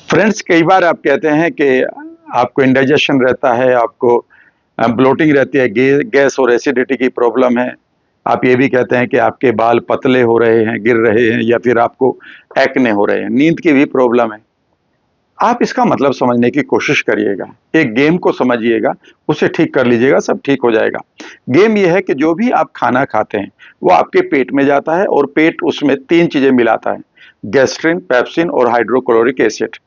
Friends, कई बार आप कहते हैं कि आपको इंडाइजेशन रहता है, आपको ब्लोटिंग रहती है, गैस और एसिडिटी की प्रॉब्लम है। आप ये भी कहते हैं कि आपके बाल पतले हो रहे हैं, गिर रहे हैं, या फिर आपको एक्ने हो रहे हैं, नींद की भी प्रॉब्लम है। आप इसका मतलब समझने की कोशिश करिएगा, एक गेम को समझिएगा, उसे ठीक कर लीजिएगा, सब ठीक हो जाएगा। गेम ये है कि जो भी आप खाना खाते हैं, वो आपके पेट में जाता है और पेट उसमें 3 चीज़ें मिलाता है, गैस्ट्रिन, पेप्सिन और हाइड्रोक्लोरिक एसिड।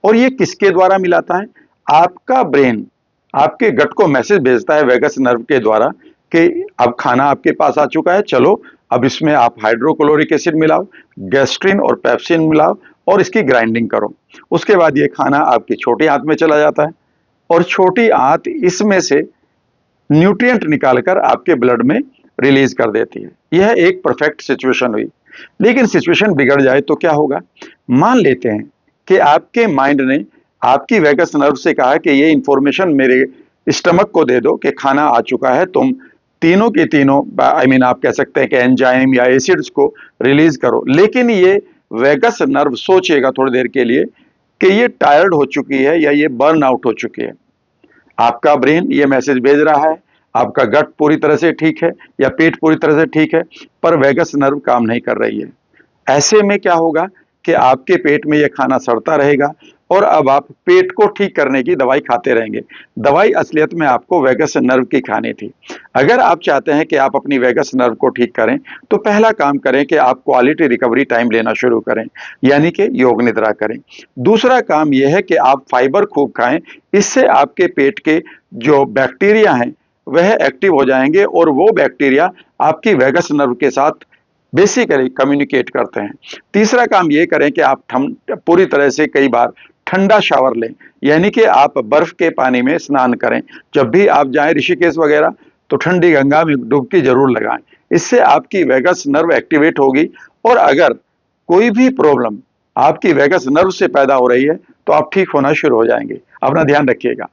और ये किसके द्वारा मिलाता है? आपका ब्रेन आपके गट को मैसेज भेजता है वेगस नर्व के द्वारा कि अब खाना आपके पास आ चुका है, चलो अब इसमें आप हाइड्रोक्लोरिक एसिड मिलाओ, गैस्ट्रिन और पेप्सिन मिलाओ और इसकी ग्राइंडिंग करो। उसके बाद ये खाना आपकी छोटी आंत में चला जाता है और छोटी आंत इसमें से न्यूट्रिएंट निकालकर आपके ब्लड में रिलीज कर देती है। यह एक परफेक्ट सिचुएशन हुई। लेकिन सिचुएशन बिगड़ जाए तो क्या होगा? मान लेते हैं कि आपके माइंड ने आपकी वेगस नर्व से कहा कि ये इंफॉर्मेशन मेरे स्टमक को दे दो कि खाना आ चुका है, तुम तीनों के तीनों आप कह सकते हैं कि एंजाइम या एसिड्स को रिलीज करो। लेकिन ये वेगस नर्व सोचेगा थोड़ी देर के लिए कि ये टायर्ड हो चुकी है या ये बर्न आउट हो चुकी है। आपका ब्रेन ये मैसेज भेज रहा है, आपका गट पूरी तरह से ठीक है या पेट पूरी तरह से ठीक है, पर वेगस नर्व काम नहीं कर रही है। ऐसे में क्या होगा कि आपके पेट में ये खाना सड़ता रहेगा और अब आप पेट को ठीक करने की दवाई खाते रहेंगे। दवाई असलियत में आपको वेगस नर्व की खानी थी। अगर आप चाहते हैं कि आप अपनी वेगस नर्व को ठीक करें, तो पहला काम करें कि आप क्वालिटी रिकवरी टाइम लेना शुरू करें, यानी कि योग निद्रा करें। दूसरा काम यह है कि आप फाइबर खूब खाएं, इससे आपके पेट के जो बैक्टीरिया हैं वह एक्टिव हो जाएंगे और वो बैक्टीरिया आपकी वेगस नर्व के साथ बेसिकली कम्युनिकेट करते हैं। तीसरा काम ये करें कि आप पूरी तरह से कई बार ठंडा शावर लें, यानी कि आप बर्फ के पानी में स्नान करें। जब भी आप जाएं ऋषिकेश वगैरह, तो ठंडी गंगा में डुबकी जरूर लगाएं। इससे आपकी वेगस नर्व एक्टिवेट होगी और अगर कोई भी प्रॉब्लम आपकी वेगस नर्व से पैदा हो रही है तो आप ठीक होना शुरू हो जाएंगे। अपना ध्यान रखिएगा।